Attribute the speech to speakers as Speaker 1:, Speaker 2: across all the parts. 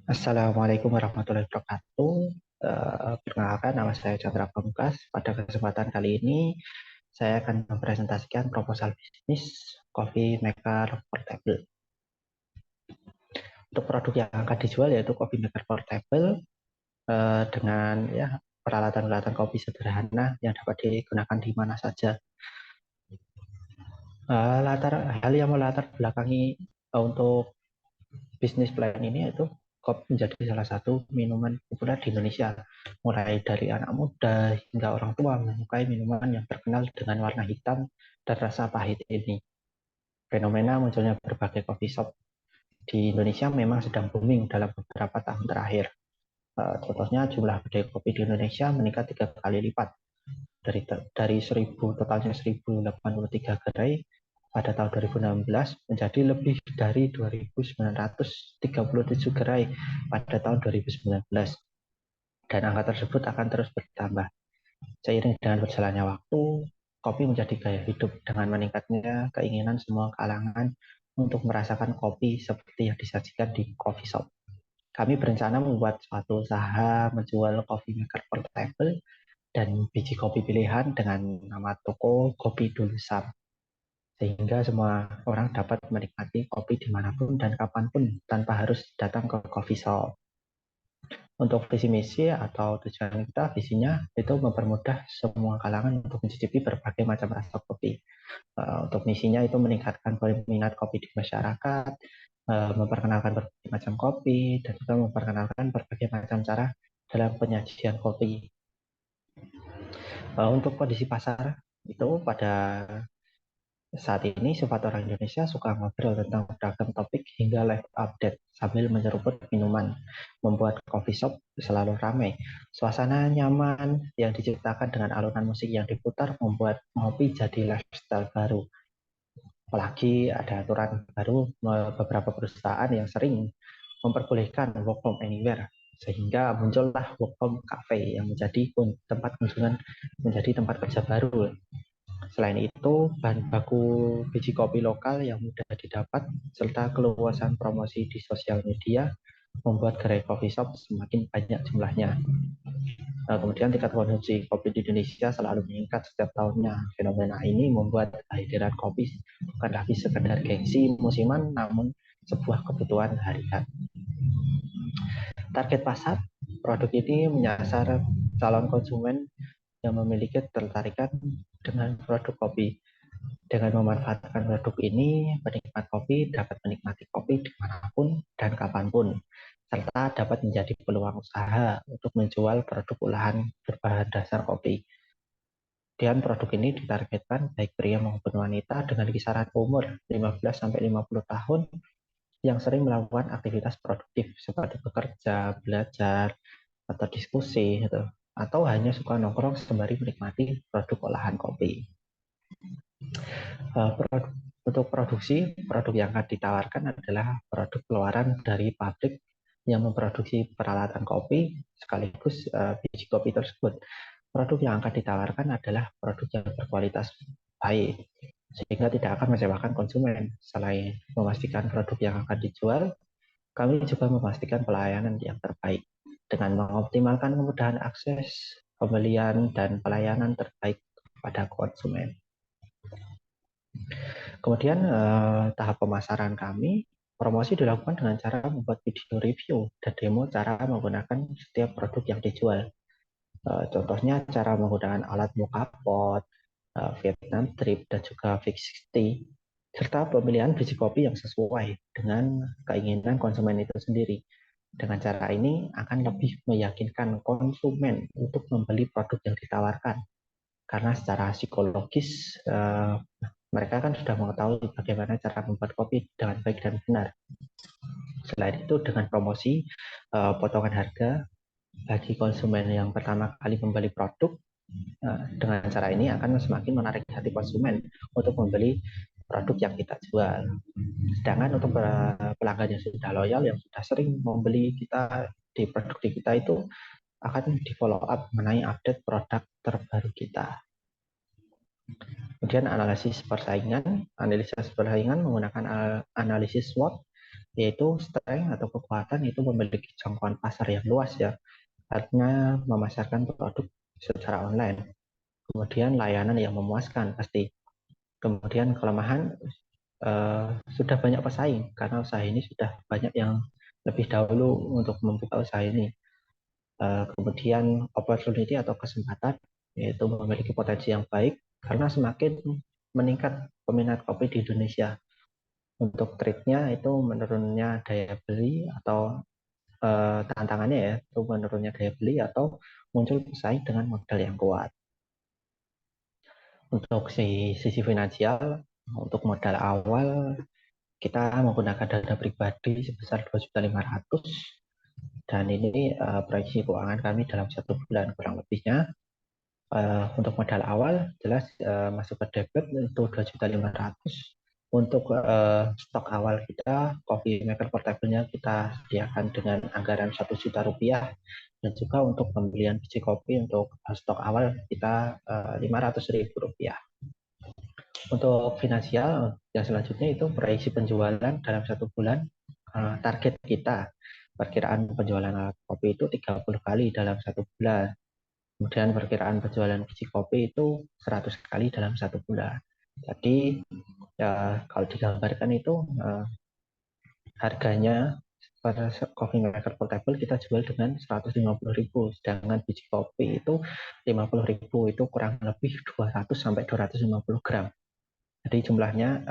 Speaker 1: Assalamualaikum warahmatullahi wabarakatuh. Perkenalkan, nama saya Chandra Pamungkas. Pada kesempatan kali ini, saya akan mempresentasikan proposal bisnis Coffee Maker Portable. Untuk produk yang akan dijual yaitu Coffee Maker Portable dengan peralatan-peralatan kopi sederhana yang dapat digunakan di mana saja. Hal yang melatar belakangi untuk bisnis plan ini yaitu kopi menjadi salah satu minuman populer di Indonesia. Mulai dari anak muda hingga orang tua menyukai minuman yang terkenal dengan warna hitam dan rasa pahit ini. Fenomena munculnya berbagai coffee shop di Indonesia memang sedang booming dalam beberapa tahun terakhir. Contohnya jumlah kedai kopi di Indonesia meningkat 3 kali lipat dari totalnya 1083 gerai pada tahun 2016 menjadi lebih dari 2.937 gerai pada tahun 2019, dan angka tersebut akan terus bertambah. Seiring dengan berjalannya waktu, kopi menjadi gaya hidup dengan meningkatnya keinginan semua kalangan untuk merasakan kopi seperti yang disajikan di coffee shop. Kami berencana membuat suatu usaha menjual coffee maker portable dan biji kopi pilihan dengan nama toko Kopi Dulu Sam, sehingga semua orang dapat menikmati kopi dimanapun dan kapanpun tanpa harus datang ke coffee shop. Untuk visi misi atau tujuan kita, visinya itu mempermudah semua kalangan untuk mencicipi berbagai macam rasa kopi. Untuk misinya itu meningkatkan minat kopi di masyarakat, memperkenalkan berbagai macam kopi, dan juga memperkenalkan berbagai macam cara dalam penyajian kopi. Untuk kondisi pasar itu pada saat ini sifat orang Indonesia suka ngobrol tentang beragam topik hingga live update sambil menyeruput minuman, membuat coffee shop selalu ramai. Suasana nyaman yang diciptakan dengan alunan musik yang diputar membuat ngopi jadi lifestyle baru. Apalagi ada aturan baru, beberapa perusahaan yang sering memperbolehkan work from anywhere, sehingga muncullah work from cafe yang menjadi tempat kunjungan, menjadi tempat kerja baru. Selain itu, bahan baku biji kopi lokal yang mudah didapat serta keluasan promosi di sosial media membuat gerai coffee shop semakin banyak jumlahnya. Kemudian tingkat konsumsi kopi di Indonesia selalu meningkat setiap tahunnya. Fenomena ini membuat kehadiran kopi bukan lagi sekedar gengsi musiman, namun sebuah kebutuhan harian. Target pasar produk ini menyasar calon konsumen yang memiliki ketertarikan dengan produk kopi. Dengan memanfaatkan produk ini, penikmat kopi dapat menikmati kopi dimanapun dan kapanpun, serta dapat menjadi peluang usaha untuk menjual produk olahan berbahan dasar kopi. Dan produk ini ditargetkan baik pria maupun wanita dengan kisaran umur 15-50 tahun yang sering melakukan aktivitas produktif seperti bekerja, belajar, atau diskusi, gitu, atau hanya suka nongkrong sembari menikmati produk olahan kopi. Untuk produksi, produk yang akan ditawarkan adalah produk keluaran dari pabrik yang memproduksi peralatan kopi sekaligus biji kopi tersebut. Produk yang akan ditawarkan adalah produk yang berkualitas baik, sehingga tidak akan mengecewakan konsumen. Selain memastikan produk yang akan dijual, kami juga memastikan pelayanan yang terbaik dengan mengoptimalkan kemudahan akses, pembelian, dan pelayanan terbaik pada konsumen. Kemudian tahap pemasaran kami, promosi dilakukan dengan cara membuat video review dan demo cara menggunakan setiap produk yang dijual. Contohnya cara menggunakan alat mocha pot, Vietnam Drip, dan juga V60, serta pemilihan biji kopi yang sesuai dengan keinginan konsumen itu sendiri. Dengan cara ini akan lebih meyakinkan konsumen untuk membeli produk yang ditawarkan, karena secara psikologis mereka kan sudah mengetahui bagaimana cara membuat kopi dengan baik dan benar. Selain itu, dengan promosi potongan harga bagi konsumen yang pertama kali membeli produk, dengan cara ini akan semakin menarik hati konsumen untuk membeli produk yang kita jual. Sedangkan untuk pelanggan yang sudah loyal, yang sudah sering membeli kita di produk kita itu akan di follow up mengenai update produk terbaru kita. Kemudian analisis persaingan menggunakan analisis SWOT yaitu strength atau kekuatan itu memiliki jangkauan pasar yang luas ya, artinya memasarkan produk secara online. Kemudian layanan yang memuaskan pasti. Kemudian kelemahan sudah banyak pesaing karena usaha ini sudah banyak yang lebih dahulu untuk membuka usaha ini. Kemudian opportunity atau kesempatan yaitu memiliki potensi yang baik karena semakin meningkat peminat kopi di Indonesia. Untuk triknya itu menurunnya daya beli atau tantangannya ya itu menurunnya daya beli atau muncul pesaing dengan modal yang kuat. Untuk sisi finansial, untuk modal awal kita menggunakan dana pribadi sebesar 2.500.000 dan ini proyeksi keuangan kami dalam 1 bulan kurang lebihnya. Untuk modal awal jelas masuk ke debit itu 2.500.000. Untuk stok awal kita, coffee maker portable-nya kita sediakan dengan anggaran 1 juta rupiah, dan juga untuk pembelian biji kopi untuk stok awal kita 500.000 rupiah. Untuk finansial yang selanjutnya itu proyeksi penjualan dalam 1 bulan. Target kita perkiraan penjualan kopi itu 30 kali dalam 1 bulan. Kemudian perkiraan penjualan biji kopi itu 100 kali dalam 1 bulan. Jadi ya kalau digambarkan itu harganya pada coffee maker portable kita jual dengan 150.000, sedangkan biji kopi itu 50.000, itu kurang lebih 200 sampai 250 gram. Jadi jumlahnya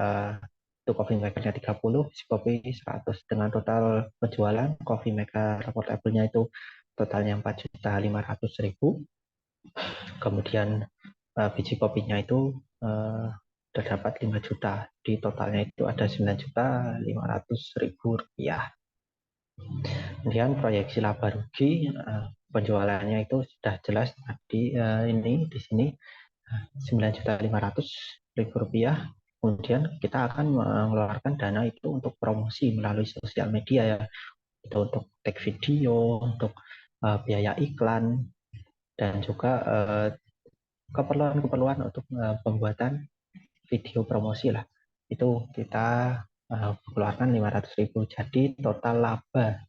Speaker 1: itu coffee makernya 30, biji kopi 100, dengan total penjualan coffee maker portable-nya itu totalnya 4.500.000. Kemudian biji kopinya itu terdapat 5 juta. Di totalnya itu ada 9.500.000 rupiah. Kemudian proyeksi laba rugi penjualannya itu sudah jelas di sini 9.500.000 rupiah. Kemudian kita akan mengeluarkan dana itu untuk promosi melalui sosial media ya, itu untuk tag video, untuk biaya iklan, dan juga keperluan-keperluan untuk pembuatan video promosi lah. Itu kita keluarkan 500.000. Jadi total laba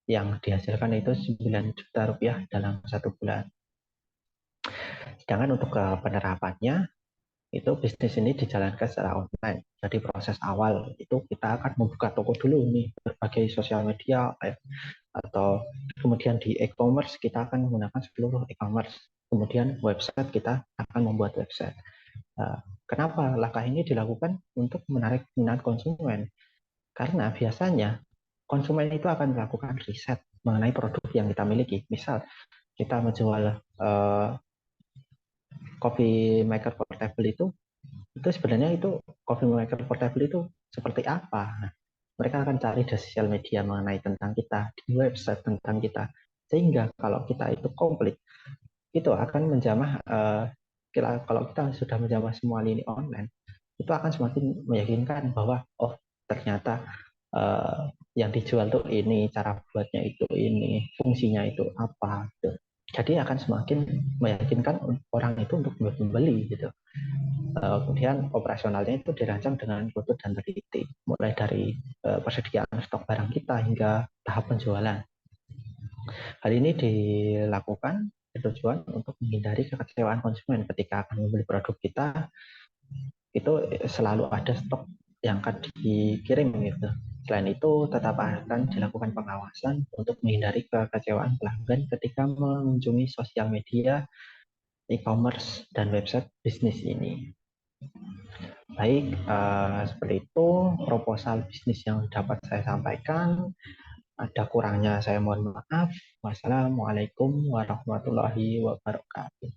Speaker 1: yang dihasilkan itu 9 juta rupiah dalam 1 bulan. Sedangkan untuk penerapannya itu bisnis ini dijalankan secara online. Jadi proses awal itu kita akan membuka toko dulu nih, berbagai sosial media atau kemudian di e-commerce kita akan menggunakan seluruh e-commerce. Kemudian website kita akan membuat website. Kenapa langkah ini dilakukan? Untuk menarik minat konsumen. Karena biasanya konsumen itu akan melakukan riset mengenai produk yang kita miliki. Misal kita menjual coffee maker portable itu sebenarnya itu coffee maker portable itu seperti apa. Nah, mereka akan cari di sosial media mengenai tentang kita, di website tentang kita. Sehingga kalau kita itu komplit, itu akan menjamah kalau kita sudah menjamah semua lini online, itu akan semakin meyakinkan bahwa oh ternyata yang dijual tuh ini, cara buatnya itu ini, fungsinya itu apa gitu. Jadi akan semakin meyakinkan orang itu untuk membeli gitu. Kemudian operasionalnya itu dirancang dengan rutin dan teliti, mulai dari persediaan stok barang kita hingga tahap penjualan. Hal ini dilakukan bertujuan untuk menghindari kekecewaan konsumen ketika akan membeli produk kita. Itu selalu ada stok yang akan dikirim gitu. Selain itu, tetap akan dilakukan pengawasan untuk menghindari kekecewaan pelanggan ketika mengunjungi sosial media, e-commerce, dan website bisnis ini. Baik, seperti itu proposal bisnis yang dapat saya sampaikan. Ada kurangnya saya mohon maaf. Wassalamualaikum warahmatullahi wabarakatuh.